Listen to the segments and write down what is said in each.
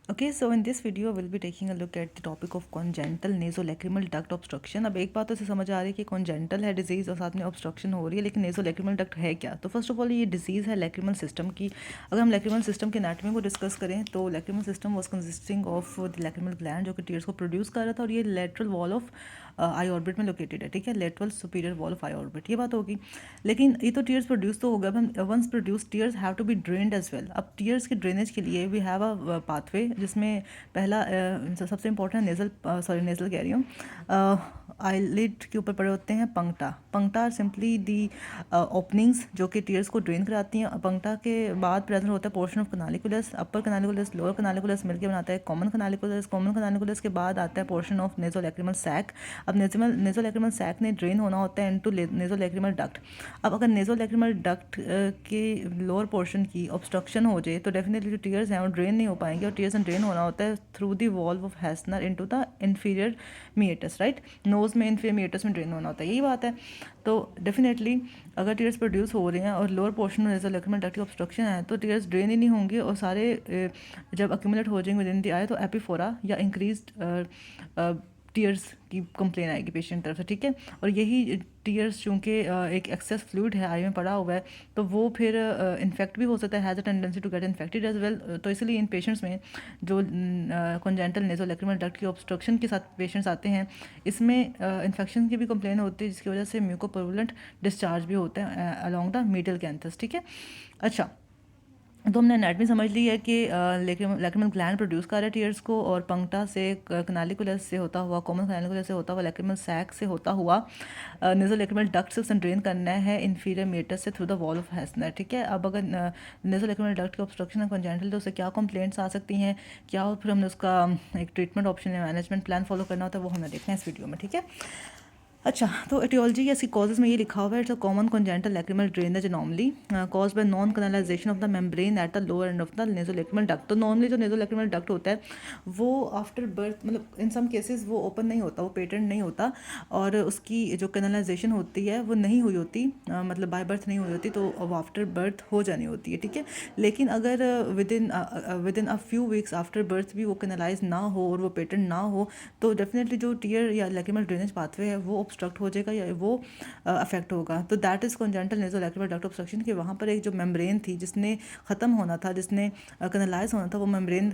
Okay, so in this video we'll be taking a look at the topic of congenital nasolacrimal duct obstruction. अब एक बात तो इसे समझ आ रही है कि congenital है डिजीज़ और साथ में obstruction हो रही है, लेकिन nasolacrimal duct है क्या? तो फर्स्ट ऑफ ऑल ये डिजीज़ है lacrimal सिस्टम की। अगर हम lacrimal सिस्टम के एनाटॉमी को डिस्कस करें तो lacrimal system was consisting of the lacrimal gland जो कि टीयर्स को प्रोड्यूस कर रहा था, और ये lateral wall of I orbit में लोकेटेड है, ठीक है, lateral superior wall of I orbit, ये बात होगी। लेकिन ये तो टीयर्स प्रोड्यूस तो हो गया, अब once produce tears have to be drained as well. अब टीयर्स के ड्रेनेज के लिए वी हैव अ पाथवे, जिसमें पहला सबसे इंपॉर्टेंट नेजल कह रही हूँ, आईलिड के ऊपर पड़े होते हैं पंक्टा। पंक्टा आर सिंपली दी ओपनिंग्स जो कि टीयर्स को ड्रेन कराती हैं। पंक्टा के बाद प्रेजेंट होता है पोर्शन ऑफ कनालिकुलस, अपर कनालिकुलस लोअर कनालिकुलस मिलकर बनाता है कॉमन कनालिकुलस। कॉमन कनालिकुलस के बाद आता है पोर्शन ऑफ नेजोलैक्रिमल सैक। अब नेजोलैक्रिमल सैक ने ड्रेन होना होता है इनटू नेजोलैक्रिमल डक्ट। अब अगर नेजोलैक्रिमल डक्ट के लोअर पोर्शन की ऑब्स्ट्रक्शन हो जाए तो डेफिनेटली जो टीयर्स हैं वो ड्रेन नहीं हो पाएंगे, और टीयर्स ड्रेन होना होता है through the valve of Hasner into the inferior meatus, right. Nose में इंफीरियर मीएटस में ड्रेन होना होता है, यही बात है। तो डेफिनेटली अगर टीयर्स प्रोड्यूस हो रहे हैं और लोअर पोर्शन में नेजोलैक्रिमल डक्ट की ऑब्स्ट्रक्शन है तो टीयर्स ड्रेन ही नहीं होंगे, और सारे जब अक्यूमुलेट हो जाएंगे विद इन द आई तो एपिफोरा या इंक्रीज्ड टीयर्स की कंप्लेन आएगी पेशेंट तरफ से, ठीक है। और यही टीयर्स चूँकि एक एक्सेस फ्लूइड है आई में पड़ा हुआ है तो वो फिर इन्फेक्ट भी हो सकता है, has a tendency to get infected as well. तो इसलिए इन पेशेंट्स में जो कॉन्जेंटल नेजोलैक्रिमल डक्ट की ऑब्स्ट्रक्शन के साथ पेशेंट्स आते हैं, इसमें इन्फेक्शन की भी कंप्लेन होती है, जिसकी वजह से म्यूकोपुरुलेंट डिस्चार्ज भी होता है अलॉन्ग द मीडियल कैंथस, ठीक है। अच्छा, तो हमने एनाटमी समझ ली है कि लैक्रिमल ग्लैंड प्रोड्यूस कर रहा है टीयर्स को, और पंक्टा से कनालिकुलस से होता हुआ, कॉमन कनालिकुलस से होता हुआ, लैक्रिमल सैक से होता हुआ नेजोलैक्रिमल डक्ट से ड्रेन करना है इन्फीरियर मीटस से through the wall of Hassner, ठीक है। अब अगर नेजोलैक्रिमल डक्ट की ऑब्स्ट्रक्शन है कॉन्जेनिटल तो उससे क्या कंप्लेंट्स आ सकती हैं, क्या फिर हमने उसका एक ट्रीटमेंट ऑप्शन या मैनेजमेंट प्लान फॉलो करना होता है, वो हमें देखना है इस वीडियो में, ठीक है। अच्छा, तो एटियोलॉजी या इसकी कॉजेज में ये लिखा हुआ है, it's a common congenital lacrimal drainage anomaly cause by non canalisation of the membrane at the lower end of the nasolacrimal duct. तो नॉर्मली जो नेजोलैक्रिमल डक्ट होता है वो आफ्टर बर्थ, मतलब इन सम केसेस वो ओपन नहीं होता, वो पेटेंट नहीं होता, और उसकी जो कैनालाइजेशन होती है वो नहीं हुई होती, मतलब बाय बर्थ नहीं हुई होती, तो वो आफ्टर बर्थ हो जानी होती है, ठीक है। लेकिन अगर with in a few weeks after birth भी वो कैनालाइज ना हो और वो पेटेंट ना हो तो डेफिनेटली जो टीयर या लैक्रिमल ड्रेनेज पाथवे है वो ऑब्स्ट्रक्ट हो जाएगा या वो अफेक्ट होगा। तो that is कॉन्जेंटल nasolacrimal duct obstruction कि वहाँ पर एक जो मेम्ब्रेन थी जिसने ख़त्म होना था, जिसने कैनालाइज होना था, वो मेम्ब्रेन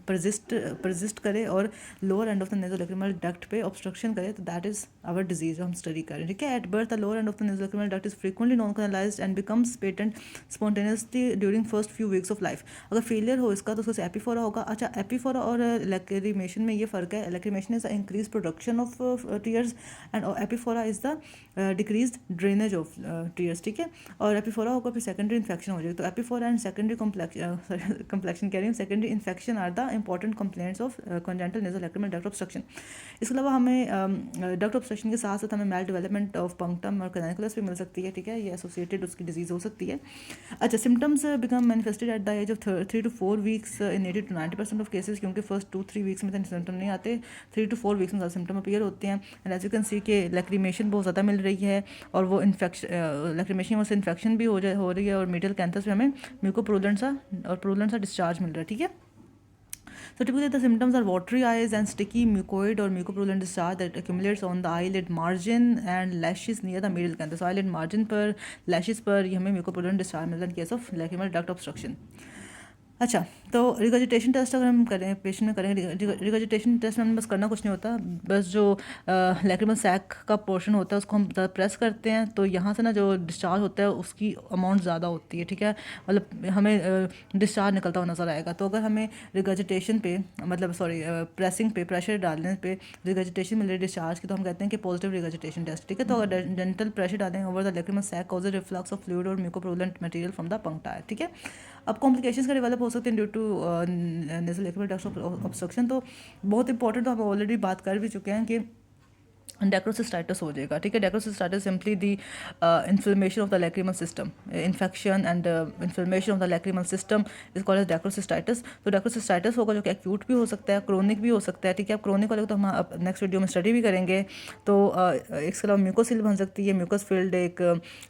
परजिस्ट करे और lower end of the nasolacrimal duct पे ऑब्स्ट्रक्शन करे, तो दैट इज़ आवर डिजीज हम स्टडी करें, ठीक है। At birth the lower end of the nasolacrimal duct is frequently non canalised and becomes patent spontaneously during first few weeks of life. अगर failure हो इसका तो उसको एपीफोरा होगा। अच्छा, एपीफोरा और लैक्रिमेशन में ये फ़र्क है, lacrimation is the increase production of tears and epiphora is the decrease drainage of tears, ठीक है। और एपीफोरा होगा फिर सेकेंडरी इन्फेक्शन हो जाएगी। तो एपीफोरा एंड सेकेंडरी कम्प्लेक्शन कह रही हूँ, secondary infection are the important complaints of congenital nasolacrimal duct obstruction. इसके अलावा हमें डक्ट ऑब्स्ट्रक्शन के साथ साथ हमें मैल डेवलपमेंट ऑफ पंक्टम और कैनालिकुलस भी मिल सकती है, ठीक है, ये एसोसिएटेड उसकी डिजीज़ हो सकती है। अच्छा, symptoms become manifested at the age of 3 to 4 weeks in 80 to 90% of cases, क्योंकि फर्स्ट 2-3 वीक्स में तो सिम्टम नहीं आते, 3 to 4 वीक्स में ज़्यादा सिम्टम अपीयर होते हैं। And as you can see के लैक्रिमेशन बहुत ज़्यादा मिल रही है, और वो इन्फेक्शन लैक्रिमेशन से इन्फेक्शन भी हो रही है, और मीडियल कैंथस में हमें म्यूकोप्रोलेंट सा डिस्चार्ज मिल रहा है, ठीक है। So typically the symptoms are watery eyes and sticky mucoid or mucopurulent discharge that accumulates on the eyelid margin and lashes near the middle canthus. So eyelid margin पर lashes पर ये हमें mucopurulent discharge मिलता है in case of lacrimal duct obstruction. अच्छा, तो regurgitation test अगर हम करें पेशेंट में करें, रिगर्जिटेशन टेस्ट में हमें बस करना कुछ नहीं होता, बस जो लैक्रिमल सैक का पोर्शन होता है उसको हम प्रेस करते हैं तो यहाँ से ना जो डिस्चार्ज होता है उसकी अमाउंट ज़्यादा होती है, ठीक है, मतलब हमें डिस्चार्ज निकलता हुआ नज़र आएगा। तो अगर हमें रिगर्जिटेशन पे, मतलब सॉरी प्रेसिंग पे, प्रेशर डालने पे रिगर्जिटेशन मिल रही डिस्चार्ज की, तो हम कहते हैं कि पॉजिटिव रिगर्जिटेशन टेस्ट, ठीक है। तो अगर डेंटल प्रेशर डालें over the lacrimal sac cause reflux of fluid और mucopurulent material from the puncta, ठीक है। अब कॉम्प्लिकेशंस का डेवलप हो सकते हैं due to nasal lacrimal duct obstruction. तो बहुत इंपॉर्टेंट, तो हम ऑलरेडी बात कर भी चुके हैं कि डेक्रोसिस्टाइटिस हो जाएगा, ठीक है। Dacryocystitis simply the inflammation of the lacrimal system, infection and inflammation of the lacrimal system is called as dacryocystitis. तो डेक्रोसिस्टाइटिस होगा जो कि एक्यूट भी हो सकता है, क्रोनिक भी हो सकता है, ठीक है। अब क्रोनिक वाले को तो हम नेक्स्ट वीडियो में स्टडी भी करेंगे। तो इसके अलावा म्यूकोसिल बन सकती है, म्यूकस फिल्ड एक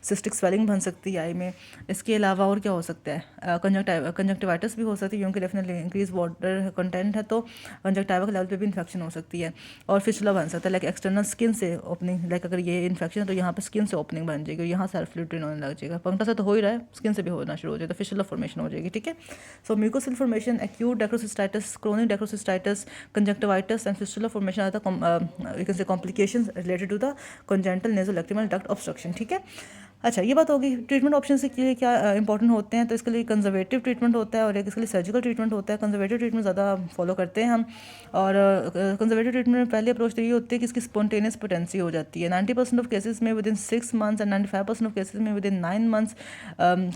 सिस्टिक स्वेलिंग बन सकती है आई में। इसके अलावा और क्या हो सकता है, कंजक्टिवाइटिस भी हो सकती है क्योंकि डेफिनेटली इंक्रीज वाटर कंटेंट है, तो कंजक्टिवा के लेवल पे भी इन्फेक्शन हो सकती है। और फिस्टुला बन सकता है, लाइक एक्सटर्नल स्किन से ओपनिंग, लाइक अगर ये इन्फेक्शन है तो यहाँ पे स्किन से ओपनिंग बन जाएगी, यहाँ सेल्फ फ्लूइड होने लग जाएगा। पंक्टा से तो हो ही रहा है, स्किन से भी होना शुरू हो जाएगा, तो फिस्टुला फॉर्मेशन हो जाएगी, ठीक है। So mucocele formation, acute dacryocystitis, chronic dacryocystitis, conjunctivitis and fistula formation are the you can say complications related to the congenital nasolacrimal duct obstruction, ठीक है। अच्छा, ये बात होगी ट्रीटमेंट ऑप्शन के लिए क्या इंपॉर्टेंट होते हैं। तो इसके लिए कंजर्वेटिव ट्रीटमेंट होता है और एक इसके लिए सर्जिकल ट्रीटमेंट होता है। कंजर्वेटिव ट्रीटमेंट ज़्यादा फॉलो करते हैं हम, और कंजर्वेटिव ट्रीटमेंट में पहली अप्रोच तो ये होती है कि इसकी स्पॉन्टेनियस पोटेंसी हो जाती है। 90% ऑफ केसेस में with in 6 months and 95% of cases में विद इन 9 मंथ्स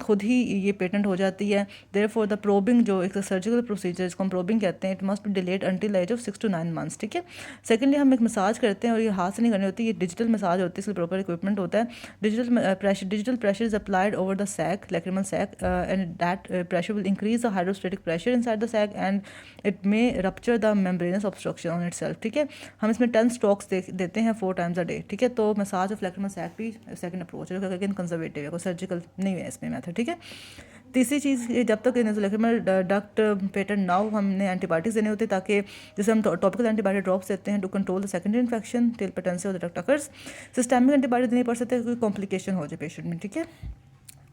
खुद ही ये पेटेंट हो जाती है। देयरफॉर द प्रोबिंग जो एक सर्जिकल प्रोसीजर जिसको हम प्रोबिंग कहते हैं, it must be delayed until age of 6 to 9 months, ठीक है। सेकेंडली हम एक मसाज करते हैं, और ये हाथ से नहीं करनी होती, ये डिजिटल मसाज होती है, इसके प्रॉपर इक्विपमेंट होता है। Digital pressure is applied over the sac, lacrimal sac, and that pressure will increase the hydrostatic pressure inside the sac and it may rupture the membranous obstruction on itself, ठीक है। हम इसमें 10 strokes देते हैं 4 times a day, ठीक है। तो massage of lacrimal sac भी सेकंड अप्रोच है, अगेन कंजर्वेटिव है, कोई सर्जिकल नहीं है इसमें मेथड, ठीक है। तीसरी चीज़, जब तक नेज़ोलैक्रिमल डक्ट पेटेंट ना हो, हमने एंटीबायोटिक्स देने होते हैं, ताकि जैसे हम टॉपिकल एंटीबायोटिक ड्रॉप्स देते हैं to control the secondary infection till patency of the duct occurs. Systemic antibiotic देनी पड़ सकते हैं, कोई कॉम्प्लिकेशन हो जाए पेशेंट में, ठीक है।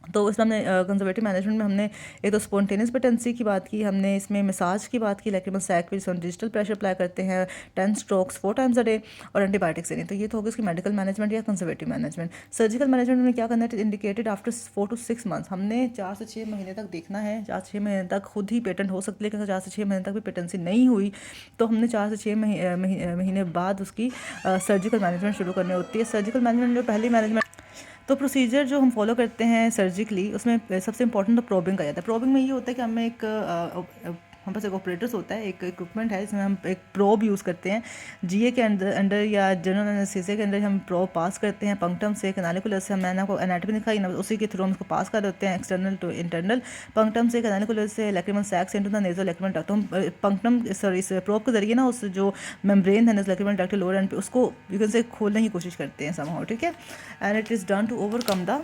तो इसमें हमने कंजर्वेटिव मैनेजमेंट में हमने एक तो स्पॉन्टेनियस पेटेंसी की बात की, हमने इसमें मसाज की बात की, लैक्रिमल सैक पे हम डिजिटल प्रेशर अप्लाई करते हैं 10 स्ट्रोक्स 4 times a day, और एंटीबायोटिक्स देनी। तो ये तो होगा इसकी मेडिकल मैनेजमेंट या कंजर्वेटिव मैनेजमेंट। सर्जिकल मैनेजमेंट में क्या करना है, इंडिकेटेड आफ्टर 4 to 6 मंथ्स, हमने 4 से 6 महीने तक देखना है। 4 से 6 महीने तक खुद ही पेटेंट हो सकती है, लेकिन 4 से 6 महीने तक भी पेटेंसी नहीं हुई तो हमने 4 से 6 महीने बाद उसकी सर्जिकल मैनेजमेंट शुरू करनी होती है। सर्जिकल मैनेजमेंट जो पहली मैनेजमेंट, तो प्रोसीजर जो हम फॉलो करते हैं सर्जिकली, उसमें सबसे इंपॉर्टेंट तो प्रोबिंग का जाता है। प्रोबिंग में ये होता है कि हमें हम पास एक ऑपरेटर्स होता है, एक इक्विपमेंट है जिसमें हम एक प्रोब यूज़ करते हैं। जीए के अंदर या जनरल एनेस्थीसिया के अंदर हम प्रोब पास करते हैं पंक्टम से, कैनालिकुलस से। मैंने आपको एनाटॉमी दिखाई ना, उसी के थ्रू हम उसको पास कर देते हैं एक्सटर्नल टू इंटरनल, पंक्टम से, कैनालिकुलस से, लैक्रिमल सैक से इनटू द नेज़ोलैक्रिमल डक्ट। हम पंक्टम इस प्रोब के जरिए ना, उस जो मेम्ब्रेन है नेज़ोलैक्रिमल डक्ट लोअर एंड पे, उसको यू कैन से खोलने की कोशिश करते हैं समहाउ, ठीक है। And it is done to overcome the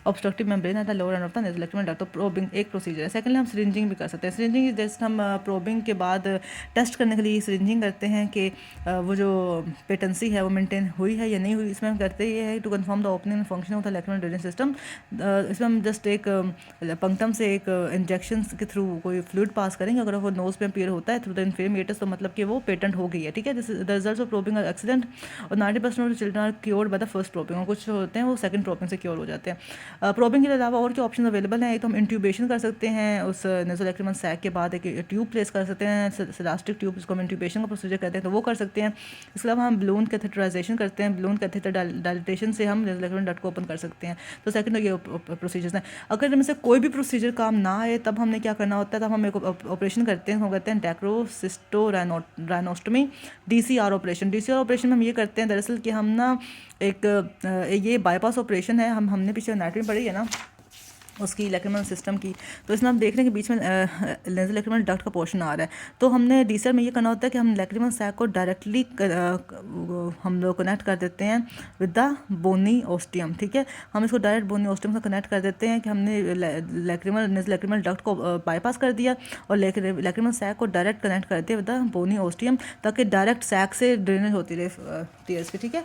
obstructive membrane at the lower end of the nasolacrimal duct. तो प्रोबिंग एक प्रोसीजर है। सेकेंडली हम सिरिंजिंग भी कर सकते हैं। सिरिंजिंग जैसे हम प्रोबिंग के बाद टेस्ट करने के लिए सिरिंजिंग करते हैं कि वो जो पेटेंसी है वो मेंटेन हुई है या नहीं हुई। इसमें हम करते ये है to confirm the opening function of the lacrimal drainage system. इसमें हम जस्ट एक पंक्टम से एक इंजेक्शन के थ्रू कोई फ्लूइड पास करेंगे, अगर वो नोज पे अपीयर होता है थ्रू द इन्फेमिएटस, तो मतलब कि वो पेटेंट हो गई है, ठीक है। This the results of probing are excellent, और 90% of children are cured by the first probing, और कुछ होते हैं वो सेकंड प्रोबिंग से क्योर हो जाते हैं। प्रोबिंग के अलावा और क्या ऑप्शन अवेलेबल हैं, तो हम इंट्यूबेशन कर सकते हैं, उस नेज़ोलैक्रिमल सैक के बाद एक ट्यूब प्लेस कर सकते हैं, सिलास्टिक ट्यूब, जिसको हम इंट्यूबेशन का प्रोसीजर कहते हैं, तो वो कर सकते हैं। इसके अलावा हम बलून कैथेटराइजेशन करते हैं, बलून कैथेटर डायलिटेशन से हम नेज़ोलैक्रिमल डक्ट को ओपन कर सकते हैं। तो सेकंड ये प्रोसीजर्स हैं। अगर इनमें से कोई भी प्रोसीजर काम ना आए, तब हमने क्या करना होता है, तब हम एक ऑपरेशन करते हैं, हम कहते हैं डेक्रोसिस्टोराइनोस्टमी, DCR ऑपरेशन। DCR ऑपरेशन में हम ये करते हैं दरअसल कि हम ना एक ये बाईपास ऑपरेशन है, हमने पीछे एनाटॉमी पढ़ी है ना उसकी लैक्रिमल सिस्टम की, तो इसमें हम देख रहे हैं कि बीच में नेज़ोलैक्रिमल डक्ट का पोर्शन आ रहा है। तो हमने DCR में ये करना होता है कि हम लैक्रिमल सैक को डायरेक्टली हम लोग कनेक्ट कर देते हैं विद द बोनी ओस्टियम, ठीक है। हम इसको डायरेक्ट बोनी ओस्टियम से कनेक्ट कर देते हैं कि हमने नेज़ोलैक्रिमल डक्ट को बाईपास कर दिया और लैक्रिमल सैक को डायरेक्ट कनेक्ट कर दिया विद द बोनी ओस्टियम, ताकि डायरेक्ट सैक से ड्रेनेज होती रहे टीयर्स की, ठीक है।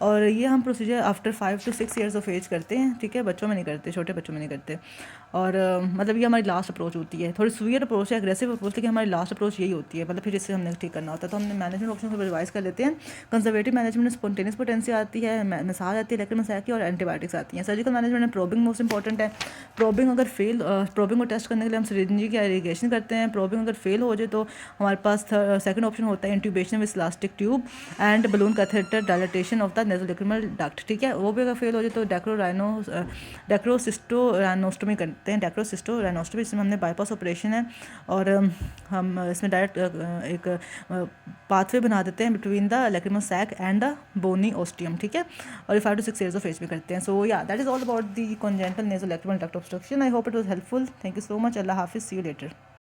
और ये हम procedure after 5 to 6 years of age करते हैं, ठीक है। बच्चों में नहीं करते, छोटे बच्चों में नहीं करते। और मतलब ये हमारी लास्ट अप्रोच होती है। थोड़ी सुवियर अप्रोच है, एग्रेसिव अप्रोच, लेकिन हमारी लास्ट अप्रोच यही होती है, मतलब फिर इससे हमने ठीक करना होता है। तो हमने मैनेजमेंट ऑप्शन को रिवाइज कर लेते हैं। कंजर्वेटिव मैनेजमेंट में स्पॉन्टेनियस पोटेंसी आती है, मसाज आती है लैक्रिमल सैक की, और एंटीबायोटिक्स आती हैं। सर्जिकल मैनेजमेंट में प्रोबिंग मोस्ट इंपॉर्टेंट है। प्रोबिंग अगर फेल, प्रोबिंग को टेस्ट करने के लिए हम सिरिंज या इरिगेशन करते हैं। प्रोबिंग अगर फेल हो जाए तो हमारे पास सेकंड ऑप्शन होता है intubation with elastic tube and balloon catheter dilatation of the का नेज़ोलैक्रिमल डक्ट, ठीक है, वो भी अगर फेल हो जाए तो डेक्रोसिस्टोराइनोस्टोमी करते हैं, डेक्रोसिस्टोराइनोस्टोमी, इसमें हमने बाईपास ऑपरेशन है और हम इसमें डायरेक्ट एक पाथवे बना देते हैं between the lacrimal sac and the bony ostium, ठीक है, और 5 to 6 years of एज में करते हैं. सो या that is all about the congenital nasolacrimal duct obstruction. I hope it was helpful. Thank you so much. अल्लाह हाफिज़. See you letter.